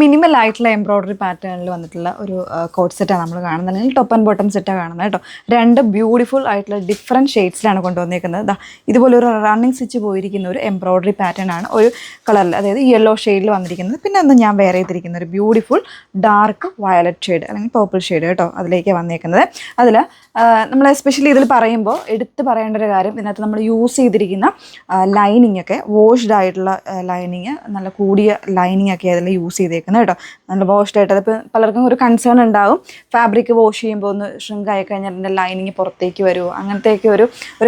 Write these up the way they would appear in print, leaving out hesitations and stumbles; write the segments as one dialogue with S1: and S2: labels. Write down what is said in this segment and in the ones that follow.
S1: Minimal ആയിട്ടുള്ള embroidery പാറ്റേണിൽ വന്നിട്ടുള്ള ഒരു കോട്ട് സെറ്റാണ് നമ്മൾ കാണുന്നത്, അല്ലെങ്കിൽ ടോപ്പ് ആൻഡ് ബോട്ടം സെറ്റാണ് കാണുന്നത് കേട്ടോ. രണ്ട് ബ്യൂട്ടിഫുൾ ആയിട്ടുള്ള ഡിഫറെൻറ്റ് ഷെയ്ഡ്സിലാണ് കൊണ്ടുവന്നിരിക്കുന്നത്. ഇതുപോലെ ഒരു റണ്ണിങ് സ്റ്റിച്ച് പോയിരിക്കുന്ന ഒരു എംബ്രോയിഡറി പാറ്റേൺ ആണ് ഒരു കളറിൽ, അതായത് യെല്ലോ ഷെയ്ഡിൽ വന്നിരിക്കുന്നത്. പിന്നെ അന്ന് ഞാൻ വേറെ ചെയ്തിരിക്കുന്ന ഒരു ബ്യൂട്ടിഫുൾ ഡാർക്ക് വയലറ്റ് ഷെയ്ഡ് അല്ലെങ്കിൽ പർപ്പിൾ ഷെയ്ഡ് കേട്ടോ, അതിലേക്ക് വന്നിരിക്കുന്നത്. അതിൽ നമ്മൾ എസ്പെഷ്യലി ഇതിൽ പറയുമ്പോൾ എടുത്ത് പറയേണ്ട ഒരു കാര്യം, ഇതിനകത്ത് നമ്മൾ യൂസ് ചെയ്തിരിക്കുന്ന ലൈനിങ് ഒക്കെ വാഷ്ഡ് ആയിട്ടുള്ള ലൈനിങ്, നല്ല കൂടിയ ലൈനിങ് ഒക്കെ അതിൽ യൂസ് ചെയ്തേക്കുന്നത് കേട്ടോ. നല്ല വാഷ്ഡ് ആയിട്ട്, അതിപ്പോൾ പലർക്കും ഒരു കൺസേൺ ഉണ്ടാവും, ഫാബ്രിക് വാഷ് ചെയ്യുമ്പോൾ ഒന്ന് ഷ്രിങ്ക് ആയി കഴിഞ്ഞാൽ അതിൻ്റെ ലൈനിങ് പുറത്തേക്ക് വരുമോ, അങ്ങനത്തെയൊക്കെ ഒരു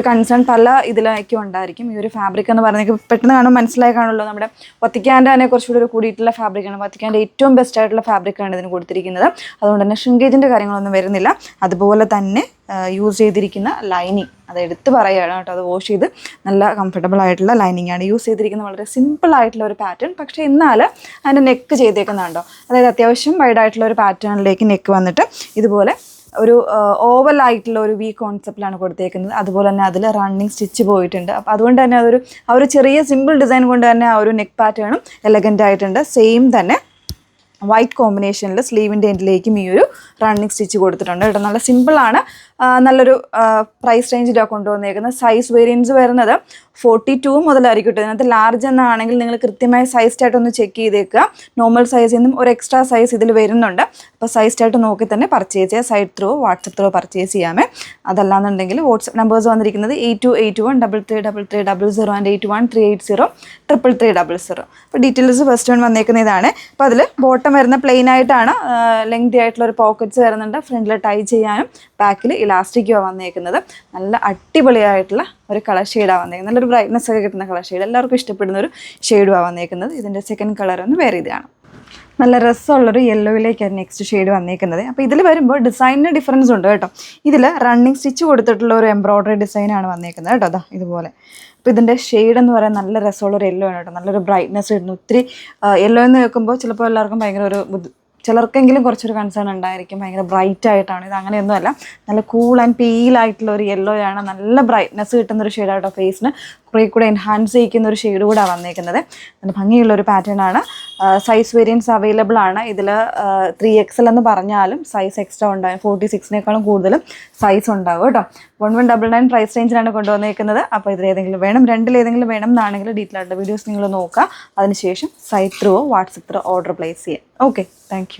S1: കൺസേൺ പല ഇതിലേക്കും ഉണ്ടായിരിക്കും. ഈ ഒരു ഫാബ്രിക് എന്ന് പറഞ്ഞാൽ പെട്ടെന്ന് കാണുമ്പോൾ മനസ്സിലായി കാണുമല്ലോ, നമ്മുടെ വത്തിക്കാൻ്റെ തന്നെ കുറച്ചുകൂടി ഒരു കൂടിയിട്ടുള്ള ഫാബ്രിക്കാണ്. വത്തിക്കാൻ്റെ ഏറ്റവും ബെസ്റ്റ് ആയിട്ടുള്ള ഫാബ്രിക്കാണ് ഇതിന് കൊടുത്തിരിക്കുന്നത്. അതുകൊണ്ട് തന്നെ ഷ്രിങ്കേജിൻ്റെ കാര്യങ്ങളൊന്നും വരുന്നില്ല. അതുപോലെ തന്നെ യൂസ് ചെയ്തിരിക്കുന്ന ലൈനിങ് അത് എടുത്ത് പറയുകയാണ് കേട്ടോ, അത് വാഷ് ചെയ്ത് നല്ല കംഫർട്ടബിൾ ആയിട്ടുള്ള ലൈനിങ് ആണ് യൂസ് ചെയ്തിരിക്കുന്നത്. വളരെ സിമ്പിൾ ആയിട്ടുള്ള ഒരു പാറ്റേൺ, പക്ഷേ എന്നാൽ അതിൻ്റെ നെക്ക് ചെയ്തേക്കുന്നുണ്ടോ, അതായത് അത്യാവശ്യം വൈഡായിട്ടുള്ള ഒരു പാറ്റേണിലേക്ക് നെക്ക് വന്നിട്ട് ഇതുപോലെ ഒരു ഓവൽ ആയിട്ടുള്ള ഒരു വി കോൺസെപ്റ്റിലാണ് കൊടുത്തേക്കുന്നത്. അതുപോലെ തന്നെ അതിൽ റണ്ണിങ് സ്റ്റിച്ച് പോയിട്ടുണ്ട്. അപ്പോൾ അതുകൊണ്ട് തന്നെ ആ ഒരു ചെറിയ സിമ്പിൾ ഡിസൈൻ കൊണ്ട് തന്നെ ആ ഒരു നെക്ക് പാറ്റേണും എലഗൻ്റ് ആയിട്ടുണ്ട്. സെയിം തന്നെ വൈറ്റ് കോമ്പിനേഷനിൽ സ്ലീവിൻ്റെ എൻഡിലേക്കും ഈ ഒരു റണ്ണിങ് സ്റ്റിച്ച് കൊടുത്തിട്ടുണ്ട് കേട്ടോ. നല്ല സിമ്പിളാണ്, നല്ലൊരു പ്രൈസ് റേഞ്ചിലാണ് കൊണ്ടുവന്നേക്കുന്നത്. സൈസ് വേരിയൻസ് വരുന്നത് 42 മുതലായിരിക്കും കേട്ടോ. ഇതിനകത്ത് ലാർജ് എന്നാണെങ്കിൽ നിങ്ങൾ കൃത്യമായി സൈസ് ചാർട്ടൊന്ന് ചെക്ക് ചെയ്തേക്കുക. നോർമൽ സൈസിൽ നിന്നും ഒരു എക്സ്ട്രാ സൈസ് ഇതിൽ വരുന്നുണ്ട്. അപ്പോൾ സൈസ് ചാർട്ട് നോക്കി തന്നെ പർച്ചേസ് ചെയ്യുക. Side through WhatsApp through purchase ചെയ്യാമേ. അതല്ലാന്നുണ്ടെങ്കിൽ വാട്സപ്പ് നമ്പേഴ്സ് വന്നിരിക്കുന്നത് 8281333300 ആൻഡ് 8138038000. അപ്പോൾ ഡീറ്റെയിൽസ് ഫസ്റ്റ് വൺ വന്നേക്കുന്ന ഇതാണ്. അപ്പോൾ അതിൽ ബോട്ടം വരുന്ന പ്ലെയിൻ ആയിട്ടാണ്, ലെങ്തി ആയിട്ടുള്ള ഒരു പോക്കറ്റ്സ് വരുന്നുണ്ട്. ഫ്രണ്ടിൽ ടൈ ചെയ്യാനും ബാക്കിൽ ഇലാസ്റ്റിക്കുമാണ് വന്നേക്കുന്നത്. നല്ല അടിപൊളിയായിട്ടുള്ള ഒരു കളർ ഷെയ്ഡാണ് വന്നേക്കുന്നത്. നല്ലൊരു ബ്രൈറ്റ്നസ് ഒക്കെ കിട്ടുന്ന കളർ ഷെയ്ഡ്, എല്ലാവർക്കും ഇഷ്ടപ്പെടുന്ന ഒരു ഷെയ്ഡുമാണ് വന്നേക്കുന്നത്. ഇതിൻ്റെ സെക്കൻഡ് കളർ ഒന്ന് വേറെ ഇതാണ്. നല്ല രസമുള്ളൊരു യെല്ലോയിലേക്കാണ് നെക്സ്റ്റ് ഷെയ്ഡ് വന്നേക്കുന്നത്. അപ്പോൾ ഇതിൽ വരുമ്പോൾ ഡിസൈനിന് ഡിഫറൻസ് ഉണ്ട് കേട്ടോ. ഇതിൽ റണ്ണിങ് സ്റ്റിച്ച് കൊടുത്തിട്ടുള്ള ഒരു എംബ്രോയിഡറി ഡിസൈനാണ് വന്നേക്കുന്നത് കേട്ടോ. അതാ ഇതുപോലെ. അപ്പോൾ ഇതിൻ്റെ ഷെയ്ഡ് എന്ന് പറയാൻ നല്ല രസമുള്ളൊരു യെല്ലോ ആണ് കേട്ടോ. നല്ലൊരു ബ്രൈറ്റ്നസ് കിട്ടുന്നു. ഒത്തിരി യെല്ലോ എന്ന് കേൾക്കുമ്പോൾ ചിലപ്പോൾ എല്ലാവർക്കും ഭയങ്കര ഒരു ചിലർക്കെങ്കിലും കുറച്ചൊരു കൺസേൺ ഉണ്ടായിരിക്കും, ഭയങ്കര ബ്രൈറ്റ് ആയിട്ടാണ്. ഇത് അങ്ങനെയൊന്നുമല്ല, നല്ല കൂൾ ആൻഡ് പീലായിട്ടുള്ള ഒരു യെല്ലോ ആണ്. നല്ല ബ്രൈറ്റ്നസ് കിട്ടുന്നൊരു ഷെയ്ഡായിട്ടോ, ഫേസിന് കുറേ കൂടെ എൻഹാൻസ് ചെയ്യിക്കുന്ന ഒരു ഷെയ്ഡ് കൂടെ വന്നേക്കുന്നത്. നല്ല ഭംഗിയുള്ളൊരു പാറ്റേൺ ആണ്. സൈസ് വേരിയൻസ് അവൈലബിൾ ആണ്. ഇതിൽ 3XL എന്ന് പറഞ്ഞാലും സൈസ് എക്സ്ട്രാ ഉണ്ടാകും. 46നേക്കാളും കൂടുതലും സൈസ് ഉണ്ടാകും കേട്ടോ. 1199 പ്രൈസ് റേഞ്ചിലാണ് കൊണ്ടുവന്നേക്കുന്നത്. അപ്പോൾ ഇതിലേതെങ്കിലും വേണം, രണ്ടിലേതെങ്കിലും വേണം എന്നാണെങ്കിൽ ഡീറ്റെയിൽ ആയിട്ടുള്ള വീഡിയോസ് നിങ്ങൾ നോക്കുക. അതിനുശേഷം site through WhatsApp through order place ചെയ്യാം. Okay, thank U.